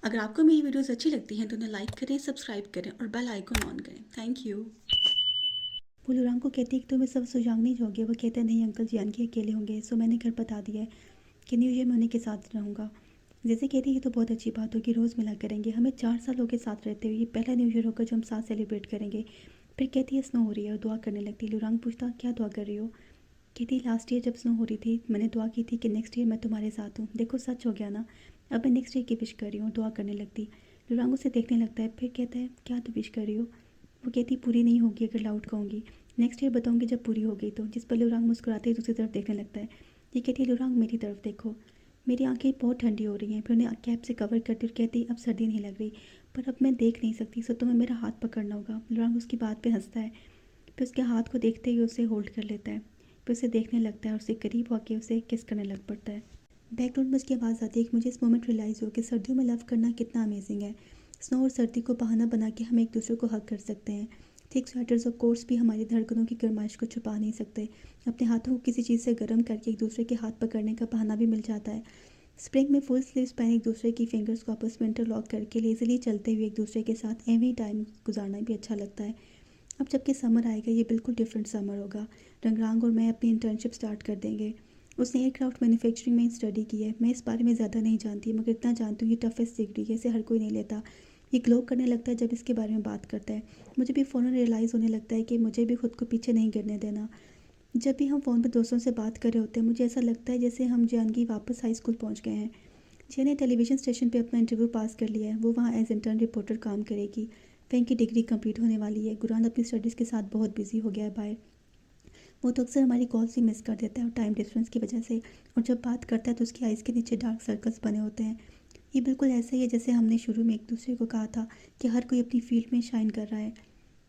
अगर आपको मेरी वीडियोस अच्छी लगती हैं तो उन्हें लाइक करें, सब्सक्राइब करें और बेल आइकन ऑन करें। Thank you. वो लुरांग को कहती है कि तुम्हें सब सुजांग नहीं जाओगे। वो कहता है नहीं अंकल जी, जानकी अकेले होंगे। सो मैंने घर बता दिया है कि न्यू ईयर में उन्हीं के साथ रहूँगा। जैसे कहती है ये तो बहुत अच्छी बात होगी, रोज़ मिला करेंगे। हमें 4 साल हो गए साथ रहते हुए, ये पहला न्यू ईयर होगा जो हम साथ सेलिब्रेट करेंगे। फिर कहती है स्नो हो रही है और दुआ करने लगती है। लुरांग पूछता क्या दुआ कर रही हो। कहती लास्ट ईयर जब स्नो हो रही थी मैंने दुआ की थी कि नेक्स्ट ईयर मैं तुम्हारे साथ हूँ। देखो सच हो गया ना। अब मैं नेक्स्ट ईयर की विश कर रही हूँ। दुआ करने लगती। लुरांग उसे देखने लगता है। फिर कहता है क्या तो विश कर रही हो। वो कहती पूरी नहीं होगी अगर लाउड कहूँगी। नेक्स्ट ईयर बताऊँगी जब पूरी हो गई तो। जिस पर लुरांग मुस्कुराते ही दूसरी तरफ देखने लगता है। ये कहती है लुरांग मेरी तरफ देखो। मेरी आंखें बहुत ठंडी हो रही हैं। फिर उन्हें कैप से कवर करती और कहती अब सर्दी नहीं लग रही, पर अब मैं देख नहीं सकती, सो तुम्हें मेरा हाथ पकड़ना होगा। लुरांग उसकी बात पे हंसता है। फिर उसके हाथ को देखते ही उसे होल्ड कर लेता है। फिर उसे देखने लगता है और उससे करीब होकर उसे किस करने लग पड़ता है। बैकग्राउंड में उसकी आवाज़ आती है कि मुझे इस मोमेंट रियलाइज़ हो कि सर्दियों में लव करना कितना अमेजिंग है। स्नो और सर्दी को बहाना बना के हम एक दूसरे को हक कर सकते हैं। थिक स्वेटर्स और कोट्स भी हमारी धड़कनों की गर्माइश को छुपा नहीं सकते। अपने हाथों को किसी चीज़ से गर्म करके एक दूसरे के हाथ पकड़ने का बहाना भी मिल जाता है। स्प्रिंग में फुल स्लीव्स पहने एक दूसरे की फिंगर्स को आपस में इंटरलॉक करके लेज़िली चलते हुए एक दूसरे के साथ एवरी टाइम गुजारना भी अच्छा लगता है। अब जबकि समर आएगा ये बिल्कुल डिफरेंट समर होगा। रंगरांग और मैं अपनी इंटर्नशिप स्टार्ट कर देंगे। उसने एयरक्राफ्ट मैन्युफैक्चरिंग में स्टडी की है। मैं इस बारे में ज़्यादा नहीं जानती मगर इतना जानती हूँ ये टफेस्ट डिग्री है, इसे हर कोई नहीं लेता। ये ग्लो करने लगता है जब इसके बारे में बात करता है। मुझे भी फ़ौरन रियलाइज़ होने लगता है कि मुझे भी खुद को पीछे नहीं गिरने देना। जब भी हम फ़ोन पर दोस्तों से बात कर रहे होते हैं मुझे ऐसा लगता है जैसे हम जानकी वापस हाई स्कूल पहुँच गए हैं। जिया ने टेलीविज़न स्टेशन पे अपना इंटरव्यू पास कर लिया है। वो वहाँ एज इंटर्न रिपोर्टर काम करेगी। फैंग की डिग्री कंप्लीट होने वाली है। गुरान अपनी स्टडीज़ के साथ बहुत बिजी हो गया है बाहर। वो तो अक्सर हमारी कॉल्स भी मिस कर देता है और टाइम डिफरेंस की वजह से। और जब बात करता है तो उसकी आइज़ के नीचे डार्क सर्कल्स बने होते हैं। ये बिल्कुल ऐसा ही है जैसे हमने शुरू में एक दूसरे को कहा था कि हर कोई अपनी फील्ड में शाइन कर रहा है।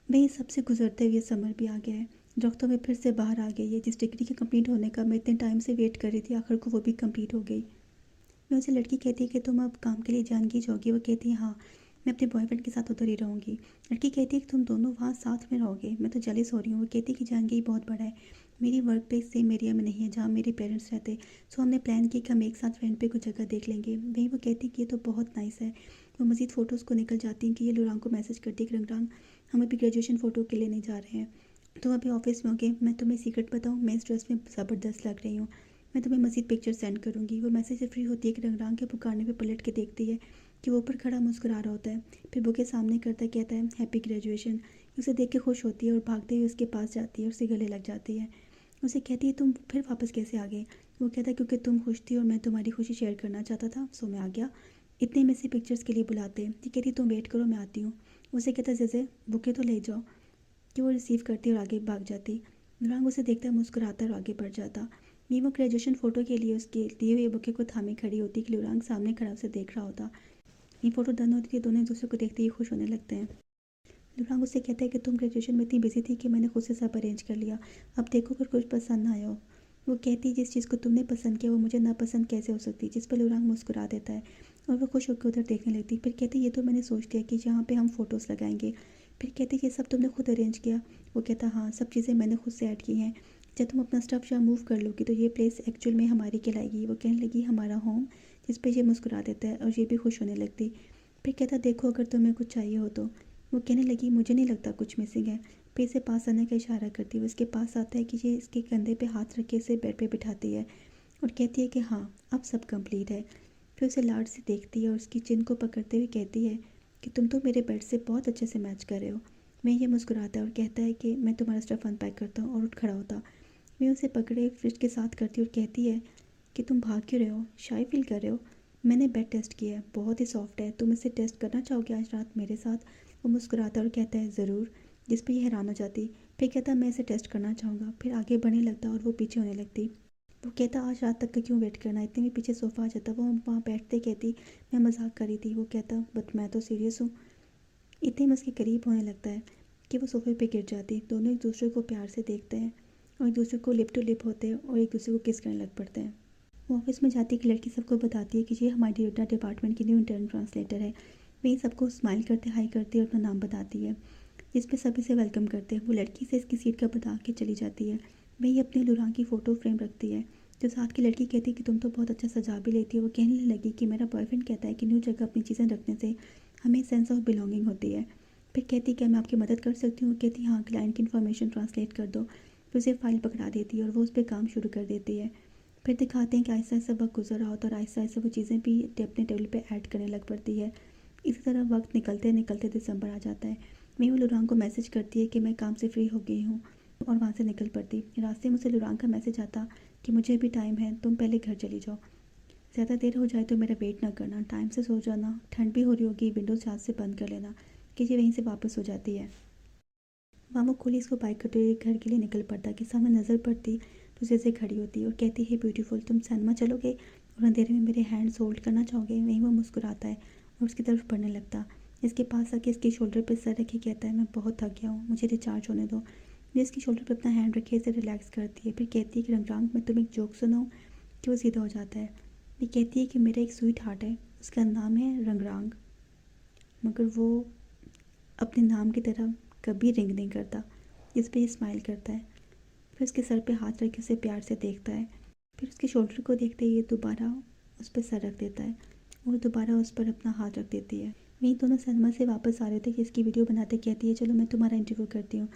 वहीं सबसे गुजरते हुए समर भी आ गया है। दरख्तों में फिर से बाहर आ गई है। जिस डिग्री के कंप्लीट होने का मैं इतने टाइम से वेट कर रही थी आखिर को वो भी कंप्लीट हो गई। मैं उसे लड़की कहती है कि तुम अब काम के लिए जानकी जाओगी। वो कहती है हाँ, मैं अपने बॉयफ्रेंड के साथ उधर ही रहूँगी। लड़की कहती है कि तुम दोनों वहाँ साथ में रहोगे। मैं तो जेलस हो रही हूँ। वो कहती है कि जानकी बहुत बड़ा है। मेरी वर्क प्लेस सेम एरिया में नहीं है जहाँ मेरे पेरेंट्स रहते। सो हमने प्लान किया कि हम एक साथ रेंट पे कुछ जगह देख लेंगे। वहीं वो कहती है कि ये तो बहुत नाइस है। वो मज़ीद फ़ोटोज़ को निकल जाती हैं कि ये लुरांग को मैसेज करती है कि रंगरांग हम अभी ग्रेजुएशन फ़ोटो के लिए नहीं जा रहे हैं। तुम अभी ऑफिस में होगे। मैं तुम्हें सीक्रेट बताऊँ, मैं इस ड्रेस में ज़बरदस्त लग रही हूँ। मैं तुम्हें मज़ीद पिक्चर सेंड करूँगी। वो मैसेज से फ्री होती है कि रंगरांग के पुकारने पे पलट के देखती है कि वो ऊपर खड़ा मुस्कुरा रहा होता है। फिर बुके सामने करता कहता है हैप्पी ग्रेजुएशन। उसे देख के खुश होती है और भागते हुए उसके पास जाती है और उसे गले लग जाती है। उसे कहती है तुम फिर वापस कैसे आ गए। वो कहता है क्योंकि तुम खुश थी और मैं तुम्हारी खुशी शेयर करना चाहता था, सो मैं आ गया। इतने में से पिक्चर्स के लिए बुलाते। ये कहती तुम वेट करो मैं आती हूँ। उसे कहता जैसे बुके तो ले जाओ। कि वो रिसीव करती और आगे भाग जाती। नुरांग उसे देखता मुस्कुराता और आगे बढ़ जाता। मीमो ग्रेजुएशन फ़ोटो के लिए उसके दिए हुए बुके को थामे खड़ी होती कि लुरांग सामने खड़ा उसे देख रहा होता। ये फ़ोटो डन होती थी, दोनों एक दूसरे को देखते ही खुश होने लगते हैं। लुरांग उससे कहता है कि तुम ग्रेजुएशन में इतनी बिजी थी कि मैंने खुद से सब अरेंज कर लिया। अब देखो अगर कुछ पसंद ना आया हो। वो कहती है जिस चीज़ को तुमने पसंद किया वो मुझे नापसंद कैसे हो सकती। जिस पर लुरांग मुस्कुरा देता है और वो खुश होकर उधर देखने लगती। फिर कहती ये तो मैंने सोच लिया कि जहाँ पे हम फ़ोटोज़ लगाएंगे। फिर कहती ये सब तुमने खुद अरेंज किया। वो कहता हाँ, सब चीज़ें मैंने खुद से ऐड की हैं। जब तुम अपना स्टफ़ यहाँ मूव कर लोगी तो ये प्लेस एक्चुअल में हमारी कहलाएगी। वो कहने लगी हमारा होम। जिस पर ये मुस्कुरा देता है और ये भी खुश होने लगती। फिर कहता देखो अगर तुम्हें कुछ चाहिए हो तो। वो कहने लगी मुझे नहीं लगता कुछ मिसिंग है। फिर इसे पास आने का इशारा करती है। वो इसके पास आता है कि ये इसके कंधे पे हाथ रख के इसे बेड पे बिठाती है और कहती है कि हाँ अब सब कंप्लीट है। फिर उसे लाड से देखती है और उसकी चिन को पकड़ते हुए कहती है कि तुम तो मेरे बेड से बहुत अच्छे से मैच कर रहे हो। मैं ये मुस्कुराता है और कहता है कि मैं तुम्हारा स्टफ़ अनपैक करता हूँ और उठ खड़ा होता। मैं उसे पकड़े फ्रिज के साथ करती और कहती है कि तुम भाग क्यों रहे हो, शाय फील कर रहे हो। मैंने बेड टेस्ट किया है, बहुत ही सॉफ्ट है। तुम इसे टेस्ट करना चाहोगे आज रात मेरे साथ। वो मुस्कुराता और कहता है ज़रूर। जिस पर यह हैरान हो जाती। फिर कहता मैं इसे टेस्ट करना चाहूँगा। फिर आगे बढ़ने लगता और वो पीछे होने लगती। वो कहता आज रात तक का क्यों वेट करना, इतने में पीछे सोफ़ा आ जाता। वो वहाँ बैठते कहती मैं मजाक कर रही थी। वो कहता बट मैं तो सीरियस हूँ। इतने में उसके करीब होने लगता है कि वो सोफे पे गिर जाती। दोनों एक दूसरे को प्यार से देखते हैं और एक दूसरे को लिप टू लिप होते हैं और एक दूसरे को किस करने लग पड़ते हैं। वो ऑफिस में जाती कि लड़की सबको बताती है कि ये हमारी डेटा डिपार्टमेंट की न्यू इंटर्न ट्रांसलेटर है। वही सबको स्माइल करते हाई करती है और अपना नाम बताती है। जिस पे सभी से वेलकम करते हैं। वो लड़की से इसकी सीट का बता के चली जाती है। वही अपनी लुरांग की फ़ोटो फ्रेम रखती है जो साथ की लड़की कहती है कि तुम तो बहुत अच्छा सजा भी लेती हो, वो कहने लगी कि मेरा बॉयफ्रेंड कहता है कि न्यू जगह अपनी चीज़ें रखने से हमें सेंस ऑफ बिलोंगिंग होती है। फिर कहती क्या मैं आपकी मदद कर सकती हूँ? कहती हाँ, क्लाइंट की इन्फॉर्मेशन ट्रांसलेट कर दो। फिर उसे फ़ाइल पकड़ा देती है और वो उस पर काम शुरू कर देती है। फिर दिखाते हैं कि आहिस्ता आहिस्ता वक्त गुजर रहा होता है और आहिस्ता आहिस्ता वो चीज़ें भी अपने टेबल पे ऐड करने लग पड़ती है। इसी तरह वक्त निकलते निकलते दिसंबर आ जाता है। मैं लुरांग को मैसेज करती है कि मैं काम से फ्री हो गई हूँ और वहाँ से निकल पड़ती। रास्ते में उसे लुरांग का मैसेज आता कि मुझे भी टाइम है, तुम पहले घर चली जाओ, ज़्यादा देर हो जाए तो मेरा वेट ना करना, टाइम से सो जाना, ठंड भी हो रही होगी, विंडोज़ हाथ से बंद कर लेना। कि ये वहीं से वापस हो जाती है। वहाँ वो खुली इसको बाइक करते हुए घर के लिए निकल पड़ता कि सामने नज़र पड़ती तो जैसे खड़ी होती और कहती है ब्यूटीफुल तुम सिनेमा चलोगे और अंधेरे में मेरे हैंड्स होल्ड करना चाहोगे? वहीं वो मुस्कुराता है और उसकी तरफ बढ़ने लगता। इसके पास आके इसके शोल्डर पर सर रखे कहता है मैं बहुत थक गया हूँ, मुझे रिचार्ज होने दो। ये इसके शोल्डर पर अपना हैंड रखे इसे रिलैक्स करती है। फिर कहती है कि रंगरांग मैं तुम्हें एक जोक सुनाऊँ? कि वो सीधा हो जाता है। ये कहती है कि मेरा एक स्वीट हार्ट है, उसका नाम है रंगरांग, मगर वो अपने नाम की तरह कभी रिंग नहीं करता। इस पे स्माइल करता है। फिर उसके सर पे हाथ रख के उसे प्यार से देखता है। फिर उसके शोल्डर को देखते ही ये दोबारा उस पर सर रख देता है और दोबारा उस पर अपना हाथ रख देती है। वहीं दोनों सिनेमा से वापस आ रहे थे कि इसकी वीडियो बनाते कहती है चलो मैं तुम्हारा इंटरव्यू करती हूँ।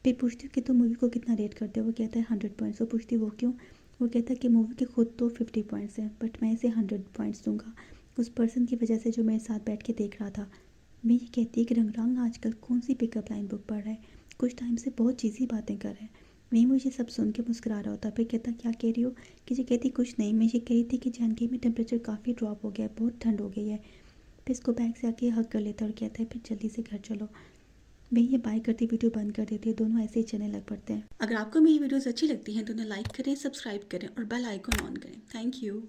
फिर पूछती हूँ कि तुम मूवी को कितना रेट करते हो? वो कहता है 100 पॉइंट्स। वो पूछती वो क्यों? वो कहता है कि मूवी के खुद तो 50 पॉइंट्स हैं बट मैं इसे 100 पॉइंट्स दूंगा उस पर्सन की वजह से जो मेरे साथ बैठ के देख रहा था। मैं ये कहती है कि रंगरांग आजकल कौन सी पिकअप लाइन बुक पढ़ रहा है, कुछ टाइम से बहुत चीज़ी बातें कर रहा है। मैं मुझे सब सुन के मुस्कुरा रहा होता। फिर कहता क्या कह रही हो? कि ये कहती कुछ नहीं, मैं ये कह रही थी कि जानकी में टेम्परेचर काफ़ी ड्रॉप हो गया है, बहुत ठंड हो गई है। फिर इसको बैग से आके हक कर लेता और कहता है फिर जल्दी से घर चलो। मैं ये बाय करती वीडियो बंद कर देती है, दोनों ऐसे ही चलने लग पड़ते हैं। अगर आपको मेरी वीडियोस अच्छी लगती हैं तो उन्हें लाइक करें, सब्सक्राइब करें और बेल आइकन ऑन करें। Thank you.